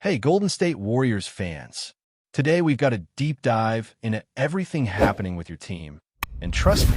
Hey, Golden State Warriors fans. Today we've got a deep dive into everything happening with your team. And trust me,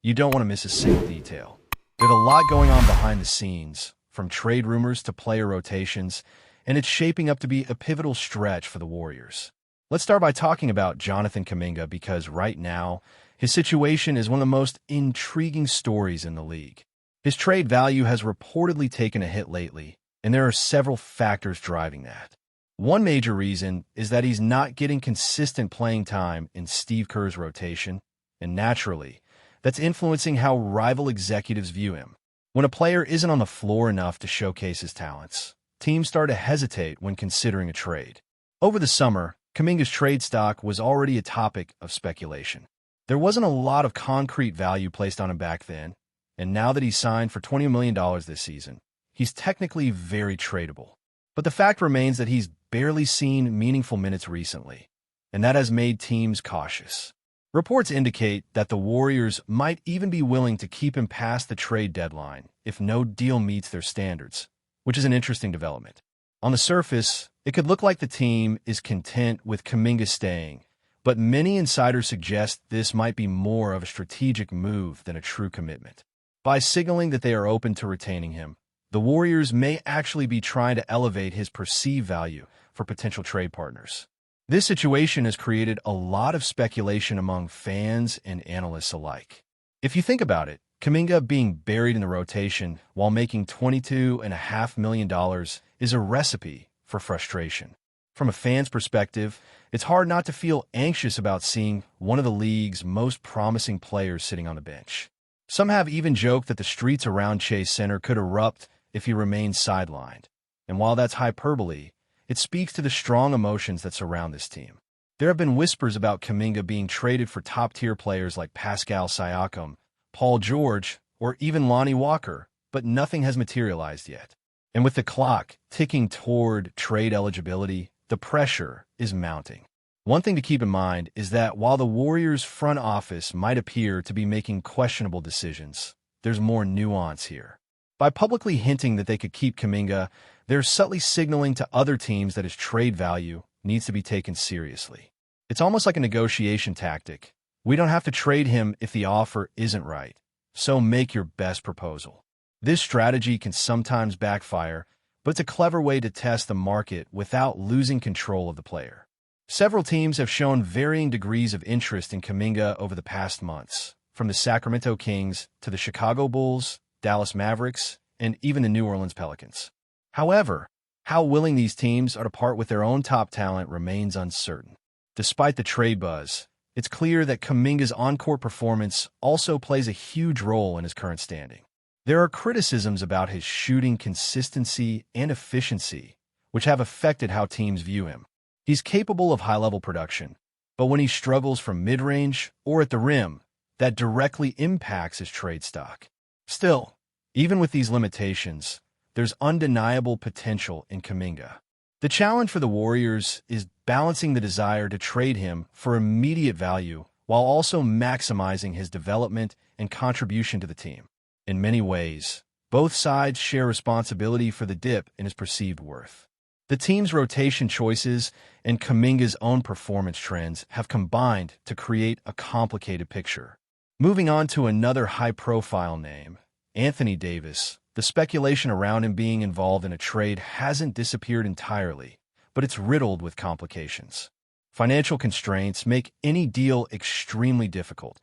you don't want to miss a single detail. There's a lot going on behind the scenes, from trade rumors to player rotations, and it's shaping up to be a pivotal stretch for the Warriors. Let's start by talking about Jonathan Kuminga because right now, his situation is one of the most intriguing stories in the league. His trade value has reportedly taken a hit lately, and there are several factors driving that. One major reason is that he's not getting consistent playing time in Steve Kerr's rotation, and naturally, that's influencing how rival executives view him. When a player isn't on the floor enough to showcase his talents, teams start to hesitate when considering a trade. Over the summer, Kuminga's trade stock was already a topic of speculation. There wasn't a lot of concrete value placed on him back then, and now that he's signed for $20 million this season, he's technically very tradable. But the fact remains that he's barely seen meaningful minutes recently, and that has made teams cautious. Reports indicate that the Warriors might even be willing to keep him past the trade deadline if no deal meets their standards, which is an interesting development. On the surface, it could look like the team is content with Kuminga staying, but many insiders suggest this might be more of a strategic move than a true commitment. By signaling that they are open to retaining him, the Warriors may actually be trying to elevate his perceived value for potential trade partners. This situation has created a lot of speculation among fans and analysts alike. If you think about it, Kuminga being buried in the rotation while making $22.5 million is a recipe for frustration. From a fan's perspective, it's hard not to feel anxious about seeing one of the league's most promising players sitting on the bench. Some have even joked that the streets around Chase Center could erupt if he remains sidelined. And while that's hyperbole, it speaks to the strong emotions that surround this team. There have been whispers about Kuminga being traded for top-tier players like Pascal Siakam, Paul George, or even Lonnie Walker, but nothing has materialized yet. And with the clock ticking toward trade eligibility, the pressure is mounting. One thing to keep in mind is that while the Warriors' front office might appear to be making questionable decisions, there's more nuance here. By publicly hinting that they could keep Kuminga, they're subtly signaling to other teams that his trade value needs to be taken seriously. It's almost like a negotiation tactic. We don't have to trade him if the offer isn't right, so make your best proposal. This strategy can sometimes backfire, but it's a clever way to test the market without losing control of the player. Several teams have shown varying degrees of interest in Kuminga over the past months, from the Sacramento Kings to the Chicago Bulls, Dallas Mavericks, and even the New Orleans Pelicans. However, how willing these teams are to part with their own top talent remains uncertain. Despite the trade buzz, it's clear that Kuminga's on-court performance also plays a huge role in his current standing. There are criticisms about his shooting consistency and efficiency, which have affected how teams view him. He's capable of high-level production, but when he struggles from mid-range or at the rim, that directly impacts his trade stock. Still, even with these limitations, there's undeniable potential in Kuminga. The challenge for the Warriors is balancing the desire to trade him for immediate value while also maximizing his development and contribution to the team. In many ways, both sides share responsibility for the dip in his perceived worth. The team's rotation choices and Kuminga's own performance trends have combined to create a complicated picture. Moving on to another high-profile name, Anthony Davis. The speculation around him being involved in a trade hasn't disappeared entirely, but it's riddled with complications. Financial constraints make any deal extremely difficult,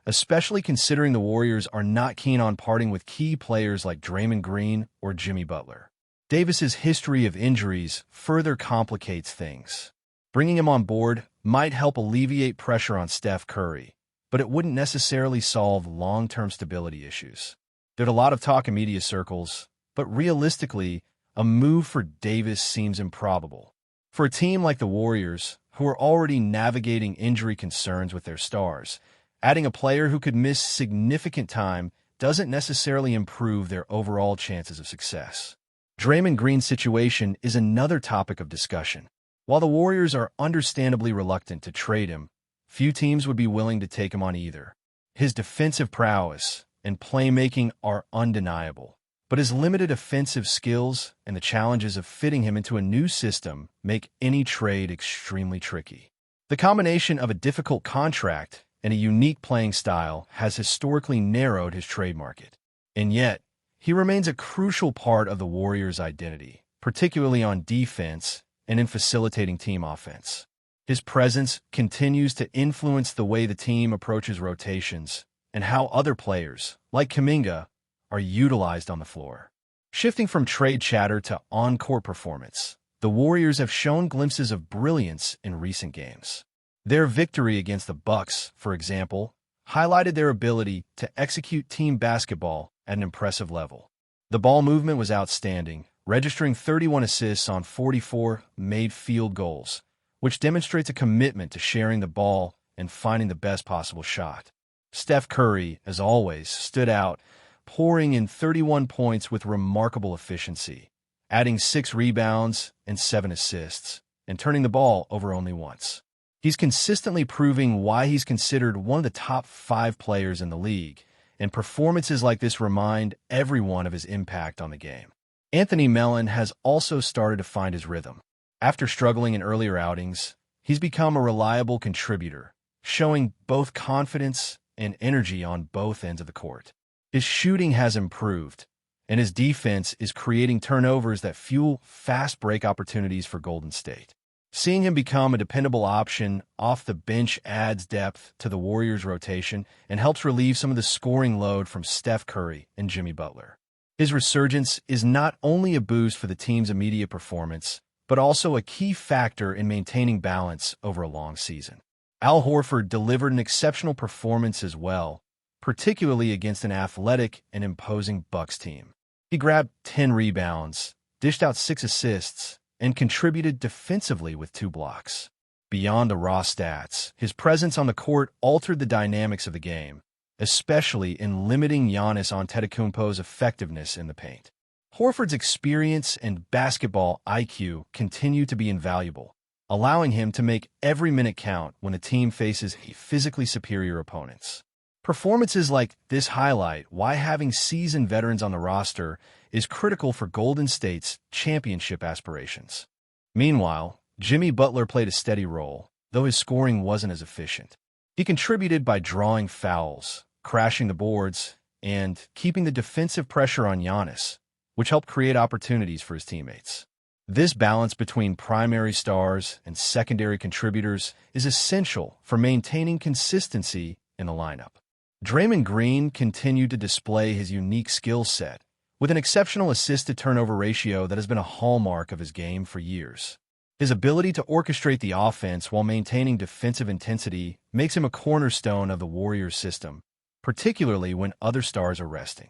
especially considering the Warriors are not keen on parting with key players like Draymond Green or Jimmy Butler. Davis's history of injuries further complicates things. Bringing him on board might help alleviate pressure on Steph Curry, but it wouldn't necessarily solve long-term stability issues. There's a lot of talk in media circles, but realistically, a move for Davis seems improbable. For a team like the Warriors, who are already navigating injury concerns with their stars, adding a player who could miss significant time doesn't necessarily improve their overall chances of success. Draymond Green's situation is another topic of discussion. While the Warriors are understandably reluctant to trade him, few teams would be willing to take him on either. His defensive prowess and playmaking are undeniable, but his limited offensive skills and the challenges of fitting him into a new system make any trade extremely tricky. The combination of a difficult contract and a unique playing style has historically narrowed his trade market. And yet, he remains a crucial part of the Warriors' identity, particularly on defense and in facilitating team offense. His presence continues to influence the way the team approaches rotations and how other players, like Kuminga, are utilized on the floor. Shifting from trade chatter to on-court performance, the Warriors have shown glimpses of brilliance in recent games. Their victory against the Bucks, for example, highlighted their ability to execute team basketball at an impressive level. The ball movement was outstanding, registering 31 assists on 44 made field goals, which demonstrates a commitment to sharing the ball and finding the best possible shot. Steph Curry, as always, stood out, pouring in 31 points with remarkable efficiency, adding 6 rebounds and 7 assists, and turning the ball over only once. He's consistently proving why he's considered one of the top 5 players in the league, and performances like this remind everyone of his impact on the game. Anthony Mellon has also started to find his rhythm. After struggling in earlier outings, he's become a reliable contributor, showing both confidence and energy on both ends of the court. His shooting has improved, and his defense is creating turnovers that fuel fast break opportunities for Golden State. Seeing him become a dependable option off the bench adds depth to the Warriors' rotation and helps relieve some of the scoring load from Steph Curry and Jimmy Butler. His resurgence is not only a boost for the team's immediate performance, but also a key factor in maintaining balance over a long season. Al Horford delivered an exceptional performance as well, particularly against an athletic and imposing Bucks team. He grabbed 10 rebounds, dished out 6 assists, and contributed defensively with 2 blocks. Beyond the raw stats, his presence on the court altered the dynamics of the game, especially in limiting Giannis Antetokounmpo's effectiveness in the paint. Horford's experience and basketball IQ continue to be invaluable, allowing him to make every minute count when a team faces physically superior opponents. Performances like this highlight why having seasoned veterans on the roster is critical for Golden State's championship aspirations. Meanwhile, Jimmy Butler played a steady role, though his scoring wasn't as efficient. He contributed by drawing fouls, crashing the boards, and keeping the defensive pressure on Giannis, which helped create opportunities for his teammates. This balance between primary stars and secondary contributors is essential for maintaining consistency in the lineup. Draymond Green continued to display his unique skill set, with an exceptional assist-to-turnover ratio that has been a hallmark of his game for years. His ability to orchestrate the offense while maintaining defensive intensity makes him a cornerstone of the Warriors system, particularly when other stars are resting.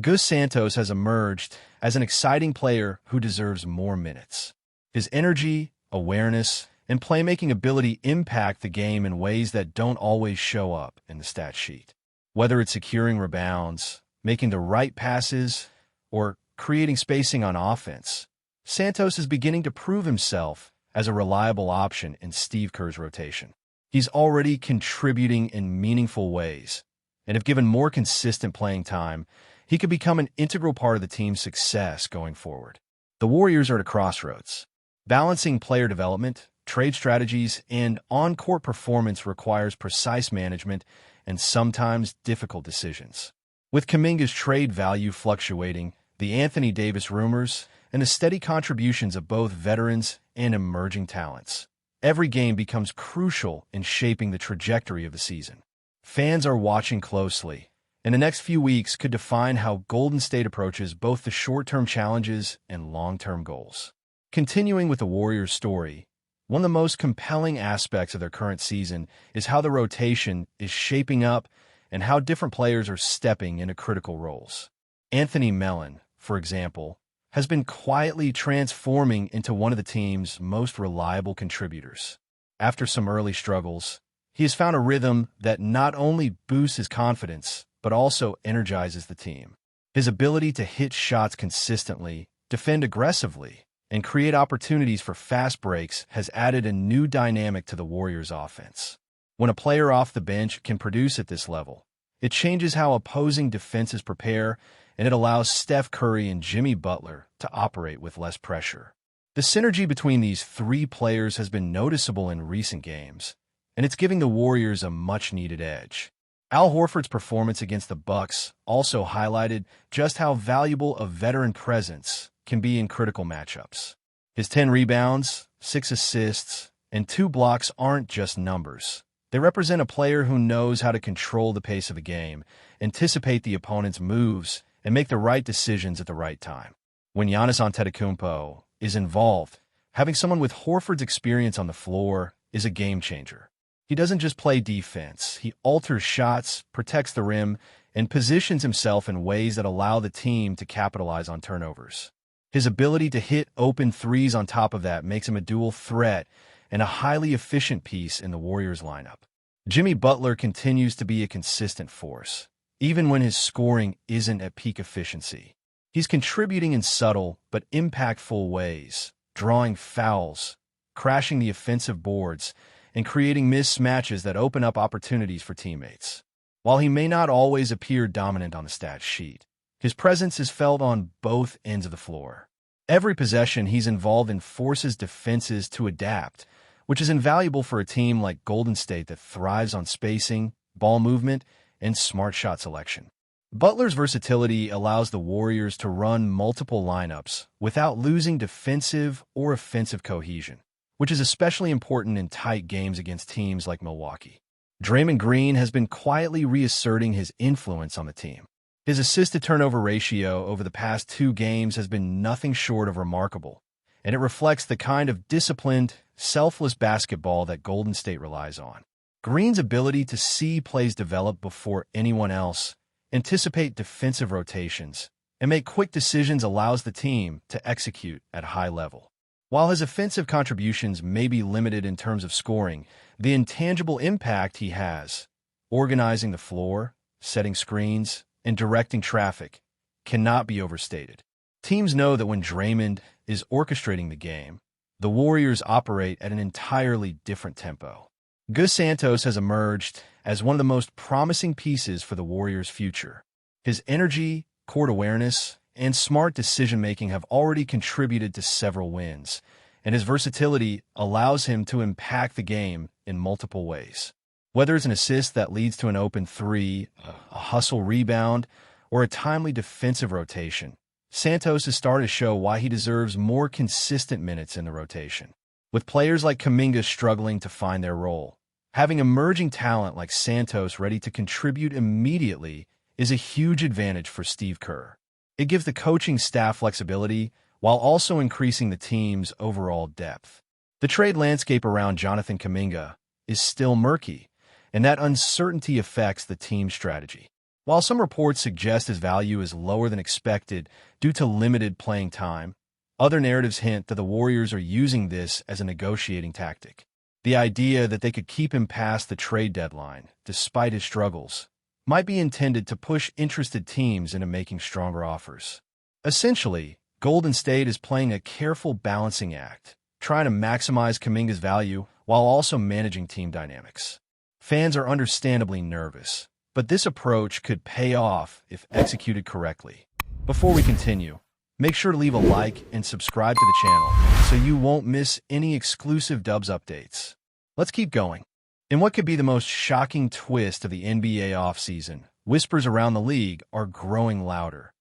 Gus Santos has emerged as an exciting player who deserves more minutes. His energy, awareness, and playmaking ability impact the game in ways that don't always show up in the stat sheet. Whether it's securing rebounds, making the right passes, or creating spacing on offense, Santos is beginning to prove himself as a reliable option in Steve Kerr's rotation. He's already contributing in meaningful ways, and if given more consistent playing time, he could become an integral part of the team's success going forward. The Warriors are at a crossroads. Balancing player development, trade strategies, and on-court performance requires precise management and sometimes difficult decisions. With Kuminga's trade value fluctuating, the Anthony Davis rumors, and the steady contributions of both veterans and emerging talents, every game becomes crucial in shaping the trajectory of the season. Fans are watching closely, and the next few weeks could define how Golden State approaches both the short-term challenges and long-term goals. Continuing with the Warriors' story, one of the most compelling aspects of their current season is how the rotation is shaping up and how different players are stepping into critical roles. Anthony Mellon, for example, has been quietly transforming into one of the team's most reliable contributors. After some early struggles, he has found a rhythm that not only boosts his confidence, but also energizes the team. His ability to hit shots consistently, defend aggressively, and create opportunities for fast breaks has added a new dynamic to the Warriors' offense. When a player off the bench can produce at this level, it changes how opposing defenses prepare and it allows Steph Curry and Jimmy Butler to operate with less pressure. The synergy between these three players has been noticeable in recent games, and it's giving the Warriors a much-needed edge. Al Horford's performance against the Bucks also highlighted just how valuable a veteran presence can be in critical matchups. His 10 rebounds, 6 assists, and 2 blocks aren't just numbers. They represent a player who knows how to control the pace of a game, anticipate the opponent's moves, and make the right decisions at the right time. When Giannis Antetokounmpo is involved, having someone with Horford's experience on the floor is a game-changer. He doesn't just play defense. He alters shots, protects the rim, and positions himself in ways that allow the team to capitalize on turnovers. His ability to hit open threes on top of that makes him a dual threat and a highly efficient piece in the Warriors lineup. Jimmy Butler continues to be a consistent force, even when his scoring isn't at peak efficiency. He's contributing in subtle but impactful ways, drawing fouls, crashing the offensive boards, and creating mismatches that open up opportunities for teammates. While he may not always appear dominant on the stat sheet, his presence is felt on both ends of the floor. Every possession he's involved in forces defenses to adapt, which is invaluable for a team like Golden State that thrives on spacing, ball movement, and smart shot selection. Butler's versatility allows the Warriors to run multiple lineups without losing defensive or offensive cohesion, which is especially important in tight games against teams like Milwaukee. Draymond Green has been quietly reasserting his influence on the team. His assist-to-turnover ratio over the past 2 games has been nothing short of remarkable, and it reflects the kind of disciplined, selfless basketball that Golden State relies on. Green's ability to see plays develop before anyone else, anticipate defensive rotations, and make quick decisions allows the team to execute at a high level. While his offensive contributions may be limited in terms of scoring, the intangible impact he has, organizing the floor, setting screens, and directing traffic, cannot be overstated. Teams know that when Draymond is orchestrating the game, the Warriors operate at an entirely different tempo. Gus Santos has emerged as one of the most promising pieces for the Warriors' future. His energy, court awareness, and smart decision-making have already contributed to several wins, and his versatility allows him to impact the game in multiple ways. Whether it's an assist that leads to an open three, a hustle rebound, or a timely defensive rotation, Santos has started to show why he deserves more consistent minutes in the rotation. With players like Kuminga struggling to find their role, having emerging talent like Santos ready to contribute immediately is a huge advantage for Steve Kerr. It gives the coaching staff flexibility while also increasing the team's overall depth. The trade landscape around Jonathan Kuminga is still murky, and that uncertainty affects the team's strategy. While some reports suggest his value is lower than expected due to limited playing time, other narratives hint that the Warriors are using this as a negotiating tactic. The idea that they could keep him past the trade deadline, despite his struggles, might be intended to push interested teams into making stronger offers. Essentially, Golden State is playing a careful balancing act, trying to maximize Kuminga's value while also managing team dynamics. Fans are understandably nervous, but this approach could pay off if executed correctly. Before we continue, make sure to leave a like and subscribe to the channel so you won't miss any exclusive Dubs updates. Let's keep going. In what could be the most shocking twist of the NBA offseason, whispers around the league are growing louder.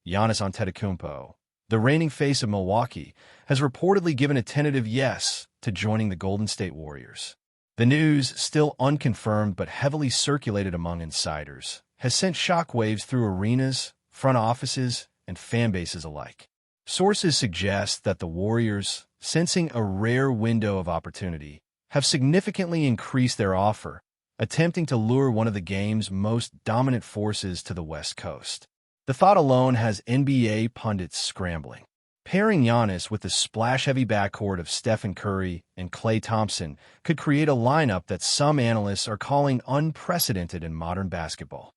Giannis Antetokounmpo, the reigning face of Milwaukee, has reportedly given a tentative yes to joining the Golden State Warriors. The news, still unconfirmed but heavily circulated among insiders, has sent shockwaves through arenas, front offices, and fan bases alike. Sources suggest that the Warriors, sensing a rare window of opportunity, have significantly increased their offer, attempting to lure one of the game's most dominant forces to the West Coast. The thought alone has NBA pundits scrambling. Pairing Giannis with the splash-heavy backcourt of Stephen Curry and Klay Thompson could create a lineup that some analysts are calling unprecedented in modern basketball.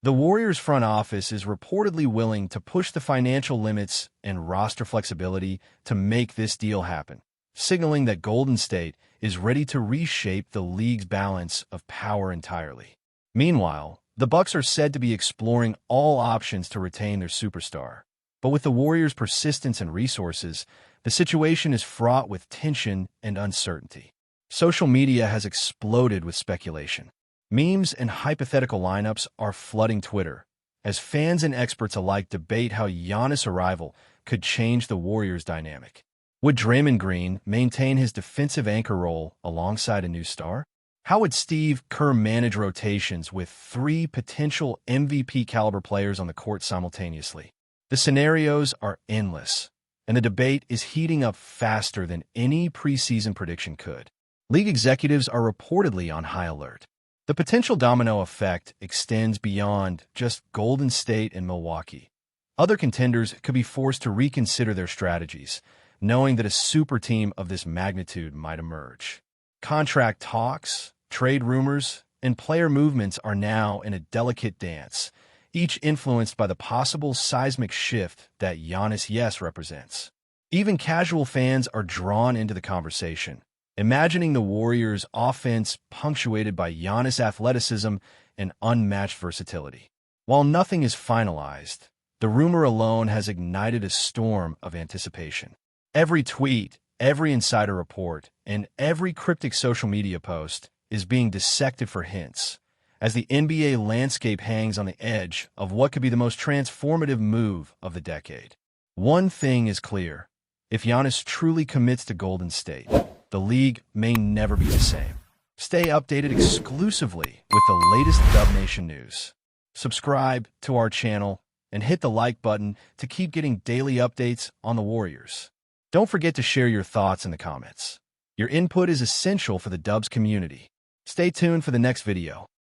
The Warriors' front office is reportedly willing to push the financial limits and roster flexibility to make this deal happen, signaling that Golden State is ready to reshape the league's balance of power entirely. Meanwhile, The Bucks are said to be exploring all options to retain their superstar. But with the Warriors' persistence and resources, the situation is fraught with tension and uncertainty. Social media has exploded with speculation. Memes and hypothetical lineups are flooding Twitter, as fans and experts alike debate how Giannis' arrival could change the Warriors' dynamic. Would Draymond Green maintain his defensive anchor role alongside a new star? How would Steve Kerr manage rotations with three potential MVP-caliber players on the court simultaneously? The scenarios are endless, and the debate is heating up faster than any preseason prediction could. League executives are reportedly on high alert. The potential domino effect extends beyond just Golden State and Milwaukee. Other contenders could be forced to reconsider their strategies, knowing that a super team of this magnitude might emerge. Contract talks, trade rumors, and player movements are now in a delicate dance, each influenced by the possible seismic shift that Giannis represents. Even casual fans are drawn into the conversation, imagining the Warriors' offense punctuated by Giannis' athleticism and unmatched versatility. While nothing is finalized, the rumor alone has ignited a storm of anticipation. Every tweet, every insider report, and every cryptic social media post is being dissected for hints, as the NBA landscape hangs on the edge of what could be the most transformative move of the decade. One thing is clear: if Giannis truly commits to Golden State, the league may never be the same. Stay updated exclusively with the latest Dub Nation news. Subscribe to our channel and hit the like button to keep getting daily updates on the Warriors. Don't forget to share your thoughts in the comments. Your input is essential for the Dubs community. Stay tuned for the next video.